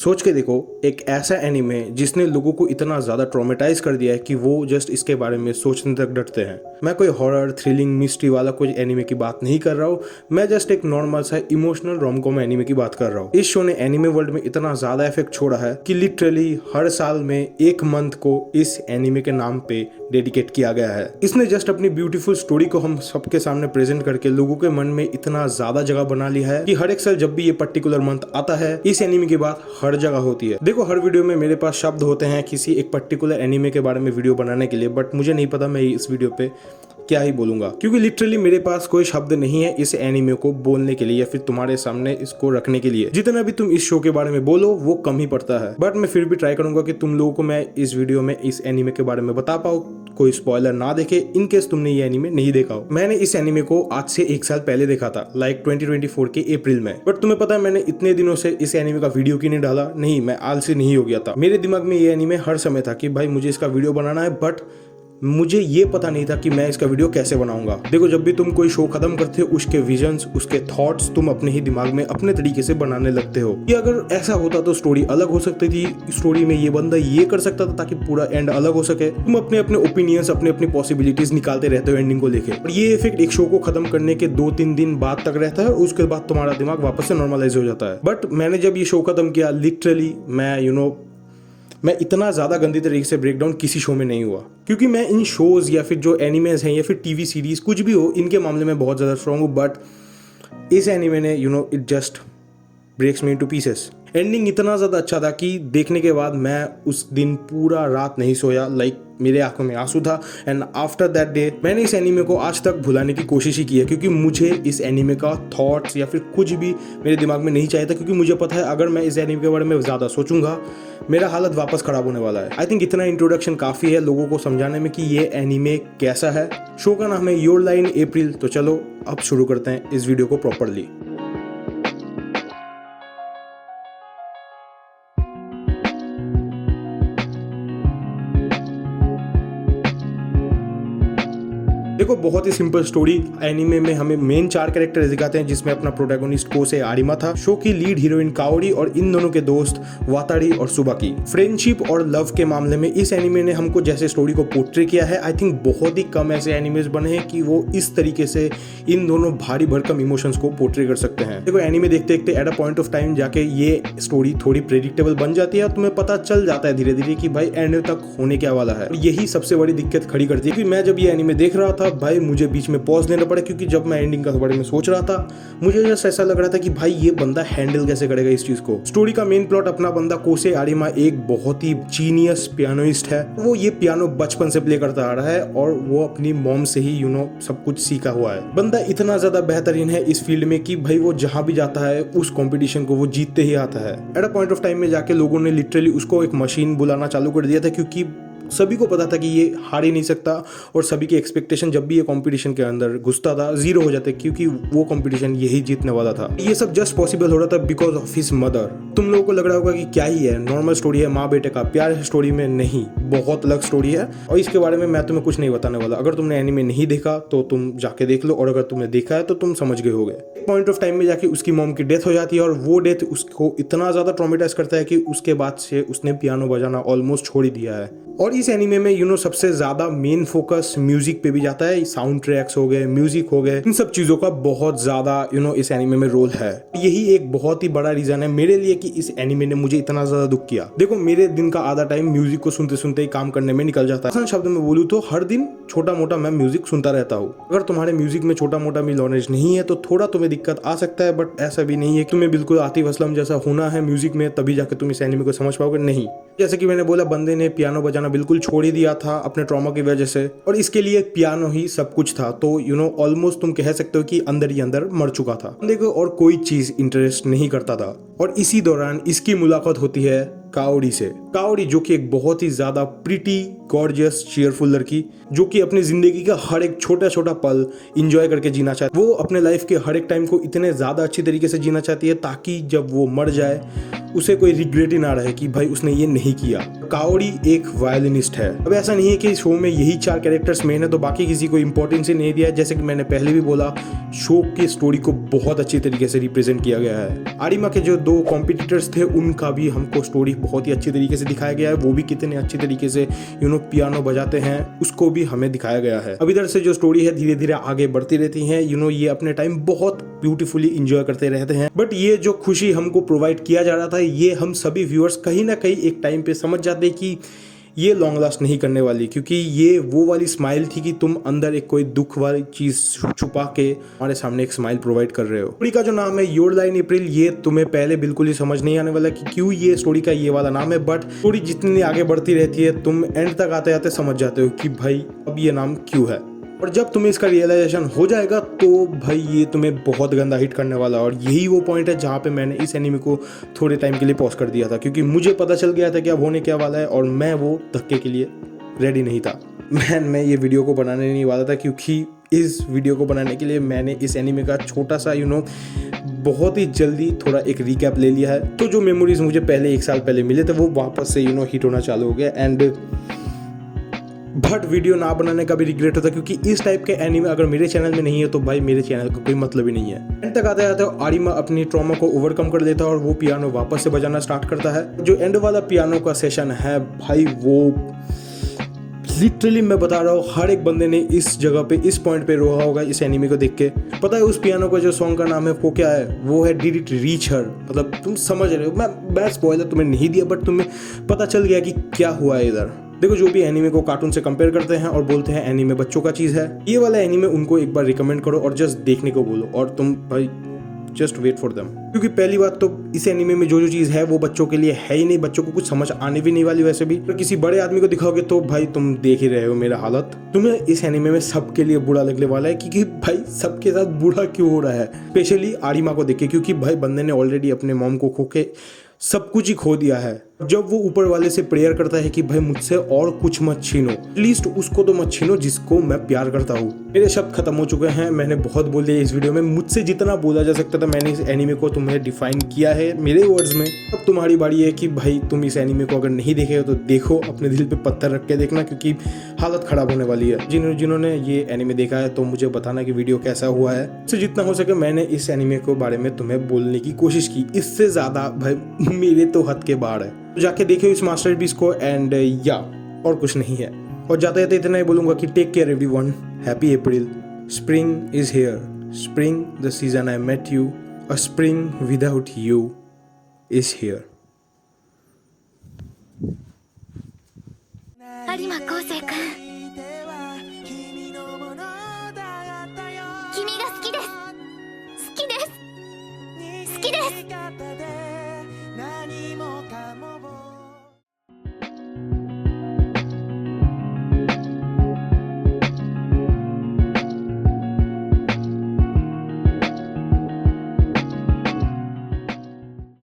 सोच के देखो, एक ऐसा एनीमे जिसने लोगों को इतना ज़्यादा ट्रॉमेटाइज कर दिया है कि वो जस्ट इसके बारे में सोचने तक डरते हैं। मैं कोई हॉरर, थ्रिलिंग, मिस्ट्री वाला कोई एनीमे की बात नहीं कर रहा हूँ। मैं जस्ट एक नॉर्मल सा इमोशनल रोम-कॉम एनीमे की बात कर रहा हूँ। इस शो ने एनीमे वर्ल्ड में इतना ज़्यादा इफेक्ट छोड़ा है कि लिटरली हर साल में एक मंथ को इस एनीमे के नाम पे डेडिकेट किया गया है। इसने जस्ट अपनी ब्यूटीफुल स्टोरी को हम सबके सामने प्रेजेंट करके लोगों के मन में इतना ज़्यादा जगह बना लिया है कि हर एक साल जब भी ये पर्टिकुलर मंथ आता है, इस एनीमे की बात हर जगह होती है। देखो, हर वीडियो में मेरे पास शब्द होते हैं किसी एक पर्टिकुलर एनीमे के बारे में वीडियो बनाने के लिए, बट मुझे नहीं पता मैं इस वीडियो पे क्या ही बोलूंगा, क्योंकि लिटरली मेरे पास कोई शब्द नहीं है इस एनीमे को बोलने के लिए या फिर तुम्हारे सामने इसको रखने के लिए। जितना भी तुम इस शो के बारे में बोलो वो कम ही पड़ता है, बट मैं फिर भी ट्राई करूंगा कि तुम लोगों को मैं इस वीडियो में इस एनीमे के बारे में बता पाऊँ, कोई स्पॉइलर ना देखे, इन केस तुमने ये एनीमे नहीं देखा हो। मैंने इस एनीमे को आज से 1 साल पहले देखा था, लाइक 2024 के अप्रैल में। बट तुम्हें पता है मैंने इतने दिनों से इस एनीमे का वीडियो क्यों नहीं डाला? नहीं, मैं आलसी नहीं हो गया था। मेरे दिमाग में ये एनीमे हर समय था कि भाई मुझे इसका वीडियो बनाना है, बट मुझे ये पता नहीं था कि मैं इसका वीडियो कैसे बनाऊंगा। देखो, जब भी तुम कोई शो खत्म करते हो, उसके विजन्स, उसके थॉट्स तुम अपने ही दिमाग में अपने तरीके से बनाने लगते हो कि अगर ऐसा होता तो स्टोरी अलग हो सकती थी, स्टोरी में ये बंदा ये कर सकता था ताकि पूरा एंड अलग हो सके। तुम अपने अपने ओपिनियंस, अपने अपनी पॉसिबिलिटीज निकालते रहते हो एंडिंग को लेके। और ये इफेक्ट एक शो को खत्म करने के 2-3 दिन बाद तक रहता है और उसके बाद तुम्हारा दिमाग वापस से नॉर्मलाइज हो जाता है। बट मैंने जब ये शो खत्म किया, लिटरली मैं इतना ज़्यादा गंदी तरीके से ब्रेक डाउन किसी शो में नहीं हुआ, क्योंकि मैं इन शोज़ या फिर जो एनिमेज हैं या फिर टीवी सीरीज़ कुछ भी हो, इनके मामले में बहुत ज़्यादा स्ट्रॉन्ग हूँ। बट इस एनिमे ने it just breaks me into pieces. Ending इतना ज़्यादा अच्छा था कि देखने के बाद मैं उस दिन पूरा रात नहीं सोया, लाइक मेरे आंखों में आंसू था। एंड आफ्टर दैट डे मैंने इस एनीमे को आज तक भुलाने की कोशिश ही की है, क्योंकि मुझे इस एनीमे का थॉट्स या फिर कुछ भी मेरे दिमाग में नहीं चाहिए था, क्योंकि मुझे पता है अगर मैं इस एनीमे के बारे में ज़्यादा सोचूंगा मेरा हालत वापस खराब होने वाला है। आई थिंक इतना इंट्रोडक्शन काफ़ी है लोगों को समझाने में कि ये एनीमे कैसा है। शो का नाम है योर लाइन अप्रैल। तो चलो अब शुरू करते हैं इस वीडियो को प्रॉपरली। देखो, बहुत ही सिंपल स्टोरी। एनीमे में हमें मेन 4 कैरेक्टर दिखाते हैं, जिसमें अपना प्रोटैगनिस्ट कोसे आरिमा था, शो की लीड हीरोइन काओरी और इन दोनों के दोस्त वातारी और सुबाकी। फ्रेंडशिप और लव के मामले में इस एनीमे ने हमको जैसे स्टोरी को पोर्ट्रे किया है, आई थिंक बहुत ही कम ऐसे एनीमेज बने हैं कि वो इस तरीके से इन दोनों भारी भरकम इमोशंस को पोर्ट्रे कर सकते हैं। देखो, एनीमे देखते देखते at a point of time जाके ये स्टोरी थोड़ी प्रेडिक्टेबल बन जाती है और तुम्हें पता चल जाता है धीरे धीरे कि भाई एंड तक होने क्या वाला है। यही सबसे बड़ी दिक्कत खड़ी करती है कि मैं जब ये एनीमे देख रहा था, भाई मुझे बीच में पॉज देना पड़ा, क्योंकि जब मैं एंडिंग का बारे में सोच रहा था मुझे जस्ट ऐसा लग रहा था कि भाई ये बंदा हैंडल कैसे करेगा इस चीज को। स्टोरी का मेन प्लॉट, अपना बंदा कोसे आरिमा एक बहुत ही जीनियस पियानोइस्ट है। वो ये पियानो बचपन से प्ले करता आ रहा है और वो अपनी मॉम से ही सब कुछ सीखा हुआ है। बंदा इतना ज्यादा बेहतरीन है इस फील्ड में कि भाई वो जहां भी जाता है उस कॉम्पिटिशन को वो जीतते ही आता है। At a point of time में जाके लोगों ने लिटरली उसको एक मशीन बुलाना चालू कर दिया था, क्योंकि सभी को पता था कि ये हार ही नहीं सकता और सभी की एक्सपेक्टेशन जब भी ये कंपटीशन के अंदर घुसता था जीरो हो जाते, क्योंकि वो कंपटीशन यही जीतने वाला था। ये सब जस्ट पॉसिबल हो रहा था बिकॉज ऑफ हिज मदर। तुम लोगों को लग रहा होगा कि क्या ही है, नॉर्मल स्टोरी है, माँ बेटे का प्यार है स्टोरी में। नहीं, बहुत अलग स्टोरी है और इसके बारे में मैं तुम्हें कुछ नहीं बताने वाला। अगर तुमने एनीमे नहीं देखा तो तुम जाके देख लो, और अगर तुमने देखा है तो तुम समझ गए होगे। पॉइंट ऑफ टाइम में जाके उसकी मॉम की डेथ हो जाती है और वो डेथ उसको इतना ज्यादा ट्रॉमेटाइज करता है कि उसके बाद से उसने पियानो बजाना ऑलमोस्ट छोड़ ही दिया है। और इस एनीमे में सबसे ज्यादा मेन फोकस म्यूजिक पे भी जाता है। साउंड ट्रैक्स हो गए, म्यूजिक हो गए, इन सब चीजों का बहुत ज्यादा इस एनीमे में रोल है। यही एक बहुत ही बड़ा रीजन है मेरे लिए कि इस एनीमे ने मुझे इतना ज्यादा दुख किया। देखो, मेरे दिन का आधा टाइम म्यूजिक को सुनते सुनते ही काम करने में निकल जाता है। आसान शब्द में बोलूं तो हर दिन छोटा मोटा मैं म्यूजिक सुनता रहता हूँ। अगर तुम्हारे म्यूजिक में छोटा मोटा भी नॉलेज नहीं है तो थोड़ा तुम्हें दिक्कत आ सकता है, बट ऐसा भी नहीं है कि तुम्हें बिल्कुल आतिफ असलम जैसा होना है म्यूजिक में तभी जाके तुम इस एनीमे को समझ पाओगे। नहीं, जैसे कि मैंने बोला, बंदे ने पियानो बजाना बिल्कुल छोड़ ही दिया था अपने ट्रॉमा की वजह से, और इसके लिए पियानो ही सब कुछ था। तो ऑलमोस्ट तुम कह सकते हो कि अंदर ही अंदर मर चुका था। देखो, और कोई चीज इंटरेस्ट नहीं करता था। और इसी दौरान इसकी मुलाकात होती है काओरी से। काओरी जो कि एक बहुत ही ज्यादा प्रिटी, गॉर्जियस, चीयरफुल लड़की, जो कि अपनी जिंदगी का हर एक छोटा छोटा पल इंजॉय करके जीना चाहती है। वो अपने लाइफ के हर एक टाइम को इतने ज्यादा अच्छी तरीके से जीना चाहती है ताकि जब वो मर जाए उसे कोई रिग्रेट ही ना रहे कि भाई उसने ये नहीं किया। काओरी एक वायलिनिस्ट है। अब ऐसा नहीं है कि शो में यही 4 कैरेक्टर्स मेन है तो बाकी किसी को इंपॉर्टेंस ही नहीं दिया। जैसे कि मैंने पहले भी बोला, शो की स्टोरी को बहुत अच्छी तरीके से रिप्रेजेंट किया गया है। आरिमा के जो दो कॉम्पिटिटर्स थे उनका भी हमको स्टोरी बहुत ही अच्छी तरीके से दिखाया गया है, वो भी कितने अच्छी तरीके से पियानो बजाते हैं उसको भी हमें दिखाया गया है। अब इधर से जो स्टोरी है धीरे धीरे आगे बढ़ती रहती है, ये अपने टाइम बहुत ब्यूटीफुली इंजॉय करते रहते हैं। बट ये जो खुशी हमको प्रोवाइड किया जा रहा था, ये हम सभी व्यूअर्स कहीं ना कहीं एक टाइम पे समझ जाते कि ये लॉन्ग लास्ट नहीं करने वाली, क्योंकि ये वो वाली स्माइल थी कि तुम अंदर एक कोई दुख वाली चीज छुपा के हमारे सामने एक स्माइल प्रोवाइड कर रहे हो। स्टोरी का जो नाम है योर लाइन अप्रैल, ये तुम्हें पहले बिल्कुल ही समझ नहीं आने वाला कि क्यों ये स्टोरी का ये वाला नाम है, बट स्टोरी जितनी आगे बढ़ती रहती है तुम एंड तक आते आते समझ जाते हो कि भाई अब ये नाम क्यों है। और जब तुम्हें इसका रियलाइजेशन हो जाएगा तो भाई ये तुम्हें बहुत गंदा हिट करने वाला है। और यही वो पॉइंट है जहाँ पे मैंने इस एनीमे को थोड़े टाइम के लिए पॉज कर दिया था, क्योंकि मुझे पता चल गया था कि अब होने क्या वाला है और मैं वो धक्के के लिए रेडी नहीं था। मैं ये वीडियो को बनाने नहीं वाला था, क्योंकि इस वीडियो को बनाने के लिए मैंने इस एनीमे का छोटा सा बहुत ही जल्दी थोड़ा एक रिकैप ले लिया है। तो जो मेमोरीज मुझे पहले 1 साल पहले मिले थे वो वापस से हिट होना चालू हो गया। एंड बट वीडियो ना बनाने का भी रिग्रेट होता, क्योंकि इस टाइप के एनीमे अगर मेरे चैनल में नहीं है तो भाई मेरे चैनल का कोई मतलब ही नहीं है। एंड तक आते आते आरिमा अपनी ट्रॉमा को ओवरकम कर लेता है और वो पियानो वापस से बजाना स्टार्ट करता है। जो एंड वाला पियानो का सेशन है भाई, वो लिटरली मैं बता रहा हूँ हर एक बंदे ने इस जगह पे इस पॉइंट पे रोया होगा इस एनीमे को देख के। पता है उस पियानो का जो सॉन्ग का नाम है वो क्या है? वो है डिड इट रीच हर। मतलब तुम समझ रहे हो, मैं स्पॉइलर तुम्हें नहीं दिया बट तुम्हें पता चल गया कि क्या हुआ है इधर। देखो जो भी एनीमे को कार्टून से कंपेयर करते हैं और बोलते हैं एनीमे बच्चों का चीज़ है, ये वाला एनीमे उनको एक बार रिकमेंड करो और जस्ट देखने को बोलो और तुम भाई जस्ट वेट फॉर देम। क्योंकि पहली बात तो इस एनीमे में जो चीज़ है वो बच्चों के लिए है ही नहीं, बच्चों को कुछ समझ आने भी नहीं वाली। वैसे भी तो किसी बड़े आदमी को दिखाओगे तो भाई तुम देख ही रहे हो मेरा हालत। तुम्हें इस एनीमे में सबके लिए बुरा लगने वाला है, क्योंकि भाई सबके साथ बुरा क्यों हो रहा है, स्पेशली आरिमा को देख के, क्योंकि भाई बंदे ने ऑलरेडी अपने मॉम को खो के सब कुछ ही खो दिया है। जब वो ऊपर वाले से प्रेयर करता है कि भाई मुझसे और कुछ मत छीनो, एटलीस्ट उसको तो मत छीनो जिसको मैं प्यार करता हूँ। मेरे शब्द खत्म हो चुके हैं, मैंने बहुत बोल दिया इस वीडियो में। मुझसे जितना बोला जा सकता था मैंने इस एनीमे को तुम्हें डिफाइन किया है मेरे वर्ड्स में। अब तुम्हारी बारी है कि भाई तुम इस एनीमे को अगर नहीं देखे हो तो देखो, अपने दिल पे पत्थर रख के देखना, क्योंकि हालत खराब होने वाली है। जिन्होंने ये एनीमे देखा है तो मुझे बताना कि वीडियो कैसा हुआ है। इससे जितना हो सके मैंने इस एनीमे के बारे में तुम्हें बोलने की कोशिश की, इससे ज्यादा भाई मेरे तो हद के बाहर है। तो जाके देखो इस मास्टरपीस को एंड या और कुछ नहीं है। और जाते जाते इतना ही बोलूंगा कि take care everyone, happy April, spring is here, spring the season I met you, a spring without you is here. 有馬昴生君、君が好きです、好きです、好きです。